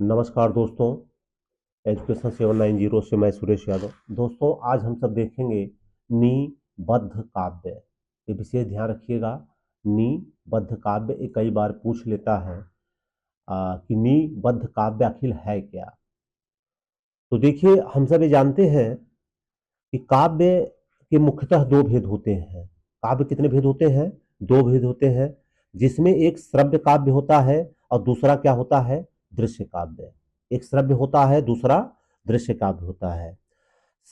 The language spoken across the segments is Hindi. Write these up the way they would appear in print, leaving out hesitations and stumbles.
नमस्कार दोस्तों। एजुकेशन 790 से मैं सुरेश यादव। दोस्तों, आज हम सब देखेंगे निबद्ध काव्य। ये विशेष ध्यान रखिएगा। निबद्ध काव्य ये कई बार पूछ लेता है कि निबद्ध काव्य आखिर है क्या। तो देखिए, हम सब ये जानते हैं कि काव्य के मुख्यतः दो भेद होते हैं। काव्य कितने भेद होते हैं? दो भेद होते हैं, जिसमें एक श्रव्य काव्य होता है और दूसरा क्या होता है? दृश्य काव्य। एक श्रव्य होता है, दूसरा दृश्य काव्य होता है।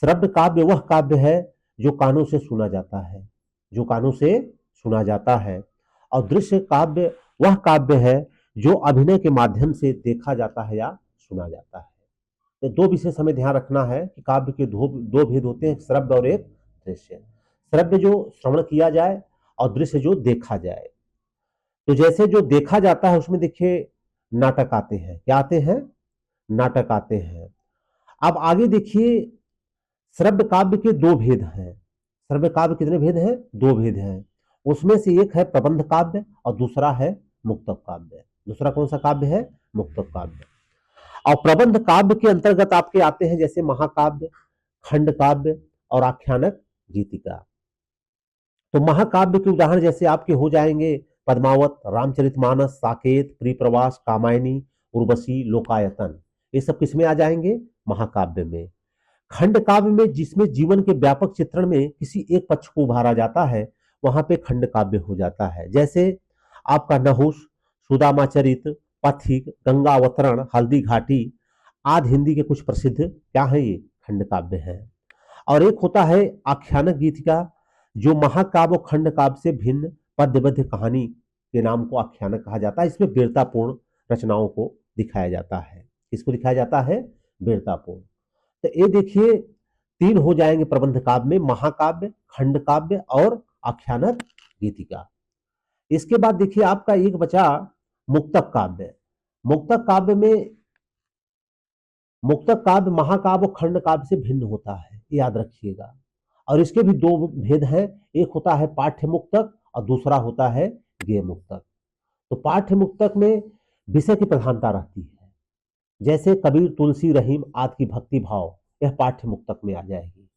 श्रव्य काव्य वह काव्य है जो कानों से सुना जाता है, जो कानों से सुना जाता है। और दृश्य काव्य वह काव्य है जो अभिनय के माध्यम से देखा जाता है या सुना जाता है। तो दो विशेष हमें ध्यान रखना है कि काव्य के दो दो भेद होते हैं, एक श्रव्य और एक दृश्य। श्रव्य जो श्रवण किया जाए और दृश्य जो देखा जाए। तो जैसे जो देखा जाता है उसमें देखिए नाटक आते हैं। क्या आते हैं? नाटक आते हैं। अब आगे देखिए, श्रव्य काव्य के दो भेद हैं। श्रव्य काव्य कितने भेद हैं? दो भेद हैं। उसमें से एक है प्रबंध काव्य और दूसरा है मुक्तक काव्य। दूसरा कौन सा काव्य है? मुक्तक काव्य। और प्रबंध काव्य के अंतर्गत आपके आते हैं जैसे महाकाव्य, खंड काव्य और आख्यानक गीतिका। तो महाकाव्य के उदाहरण जैसे आपके हो जाएंगे पद्मावत, रामचरितमानस, साकेत, प्रियप्रवास, कामायनी, उर्वशी, लोकायतन। ये सब किसमें आ जाएंगे? महाकाव्य में। खंड काव्य में, जिसमें जीवन के व्यापक चित्रण में किसी एक पक्ष को उभारा जाता है, वहां पे खंड काव्य हो जाता है। जैसे आपका नहुष, सुदामा चरित, पथिक, गंगा अवतरण, हल्दी घाटी आदि हिंदी के कुछ प्रसिद्ध क्या है? ये खंड काव्य है। और एक होता है आख्यानक गीतिका, जो महाकाव्य और खंड काव्य से भिन्न पद्यबद्ध कहानी के नाम को आख्यानक कहा जाता है। इसमें वीरतापूर्ण रचनाओं को दिखाया जाता है। किसको दिखाया जाता है? वीरतापूर्ण। तो ये देखिए, तीन हो जाएंगे प्रबंध काव्य में, महाकाव्य, खंड काव्य और आख्यानक गीतिका। इसके बाद देखिए आपका एक बचा मुक्तक काव्य। मुक्तक काव्य में, मुक्तक काव्य महाकाव्य और खंड काव्य से भिन्न होता है, याद रखिएगा। और इसके भी दो भेद हैं। एक होता है पाठ्य मुक्तक और दूसरा होता है गेय मुक्तक। तो पाठ्य मुक्तक में विषय की प्रधानता रहती है, जैसे कबीर, तुलसी, रहीम आदि की भक्ति भाव, यह पाठ्य मुक्तक में आ जाएगी।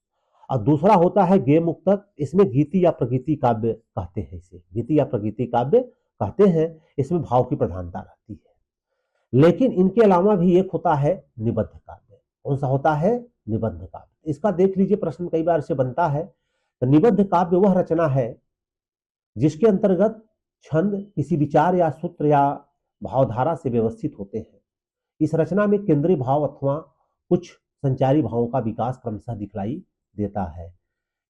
और दूसरा होता है गेय मुक्तक। इसमें गीति या प्रगीति काव्य कहते हैं, इसे गीति या प्रगीति काव्य कहते हैं। इसमें भाव की प्रधानता रहती है। लेकिन इनके अलावा भी एक होता है निबद्ध काव्य। कौन सा होता है? निबद्ध काव्य। इसका देख लीजिए, प्रश्न कई बार से बनता है। तो निबद्ध काव्य वह रचना है जिसके अंतर्गत छंद किसी विचार या सूत्र या भावधारा से व्यवस्थित होते हैं। इस रचना में केंद्रीय भाव अथवा कुछ संचारी भावों का विकास क्रमशः दिखलाई देता है।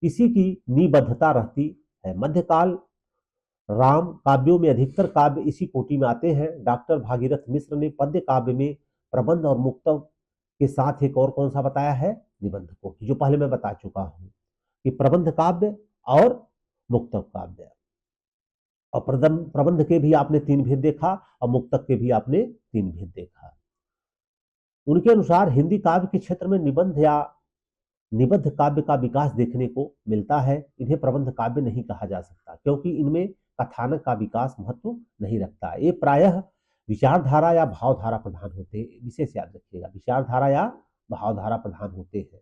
इसी की निबद्धता रहती है। मध्यकाल राम काव्यों में अधिकतर काव्य इसी कोटि में आते हैं। डॉक्टर भागीरथ मिश्र ने पद्य काव्य में प्रबंध और मुक्तक के साथ एक और कौन सा बताया है? निबंध को, जो पहले मैं बता चुका हूं कि प्रबंध काव्य और मुक्तक काव्य। और प्रबंध के भी आपने तीन भेद देखा और मुक्तक के भी आपने तीन भेद देखा। उनके अनुसार हिंदी काव्य के क्षेत्र में निबंध या निबद्ध काव्य का विकास देखने को मिलता है। इन्हें प्रबंध काव्य नहीं कहा जा सकता, क्योंकि इनमें कथानक का विकास महत्व नहीं रखता। ये प्रायः विचारधारा या भावधारा प्रधान होते हैं। विशेष याद रखिएगा, विचारधारा या भावधारा प्रधान होते हैं।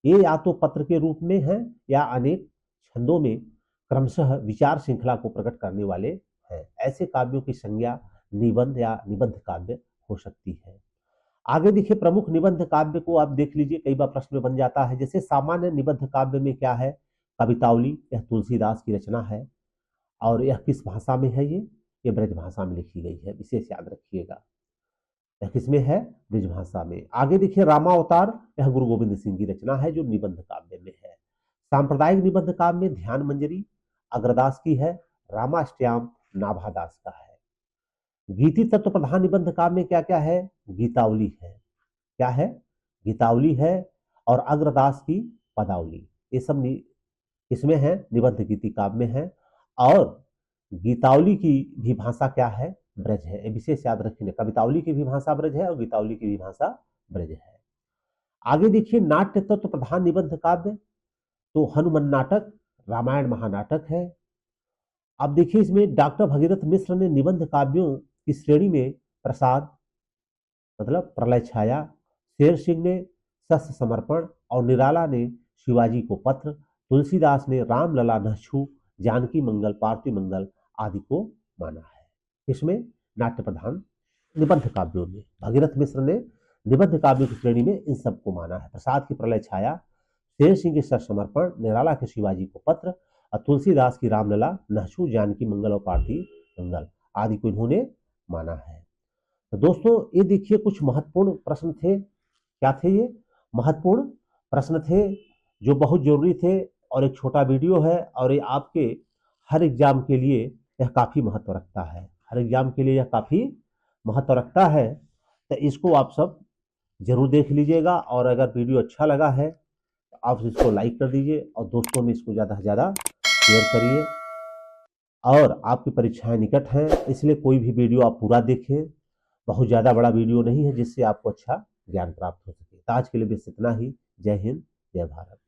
ये या तो पत्र के रूप में है या अनेक छंदों में क्रमशः विचार श्रृंखला को प्रकट करने वाले हैं। ऐसे काव्यों की संज्ञा निबंध या निबद्ध काव्य हो सकती है। आगे देखिए, प्रमुख निबंध काव्य को आप देख लीजिए, कई बार प्रश्न में बन जाता है। जैसे सामान्य निबंध काव्य में क्या है? कवितावली, यह तुलसीदास की रचना है। और यह किस भाषा में है? ये ब्रज भाषा में लिखी गई है। विशेष याद रखिएगा, यह किसमें है? ब्रज भाषा में। आगे देखिए, रामावतार, यह गुरु गोविंद सिंह की रचना है जो निबंध काव्य में है। सांप्रदायिक निबंध काव्य में ध्यान मंजरी अग्रदास की है, रामाष्टयाम नाभादास का है। गीति तत्व प्रधान निबंध काव्य में क्या क्या है? गीतावली है। क्या है? गीतावली है। और अग्रदास की पदावली, ये सब इसमें है, निबंध गीति काव्य में है। और गीतावली की भी भाषा क्या है? ब्रज है। ये विशेष याद रखिए, कवितावली की भी भाषा ब्रज है और गीतावली की भी भाषा ब्रज है। आगे देखिए, नाट्य तत्व प्रधान निबंध काव्य, तो हनुमान नाटक, रामायण महानाटक है। अब देखिए, इसमें डॉक्टर भगीरथ मिश्र ने निबंध काव्यों की श्रेणी में प्रसाद, मतलब प्रलय छाया, शेर सिंह ने शस्त्र समर्पण और निराला ने शिवाजी को पत्र, तुलसीदास ने रामलला नहछू, जानकी मंगल, पार्थिव मंगल आदि को माना है। इसमें नाट्य प्रधान निबंध काव्यों में भगीरथ मिश्र ने निबंध काव्यों की श्रेणी में इन सबको माना है। प्रसाद की प्रलय छाया, शेर सिंह के शस्त्र समर्पण, निराला के शिवाजी को पत्र और तुलसीदास की रामलला, नहछू, जानकी मंगल और पार्थिव मंगल आदि को इन्होंने माना है। तो दोस्तों ये देखिए कुछ महत्वपूर्ण प्रश्न थे। क्या थे ये? महत्वपूर्ण प्रश्न थे जो बहुत जरूरी थे, और एक छोटा वीडियो है और ये आपके हर एग्जाम के लिए यह काफी महत्व रखता है। हर एग्जाम के लिए यह काफी महत्व रखता है। तो इसको आप सब जरूर देख लीजिएगा, और अगर वीडियो अच्छा लगा है तो आप इसको लाइक कर दीजिए और दोस्तों में इसको ज़्यादा से ज़्यादा शेयर करिए। और आपकी परीक्षाएं निकट हैं, इसलिए कोई भी वीडियो आप पूरा देखें। बहुत ज़्यादा बड़ा वीडियो नहीं है, जिससे आपको अच्छा ज्ञान प्राप्त हो सके। तो आज के लिए बस इतना ही। जय हिंद, जय भारत।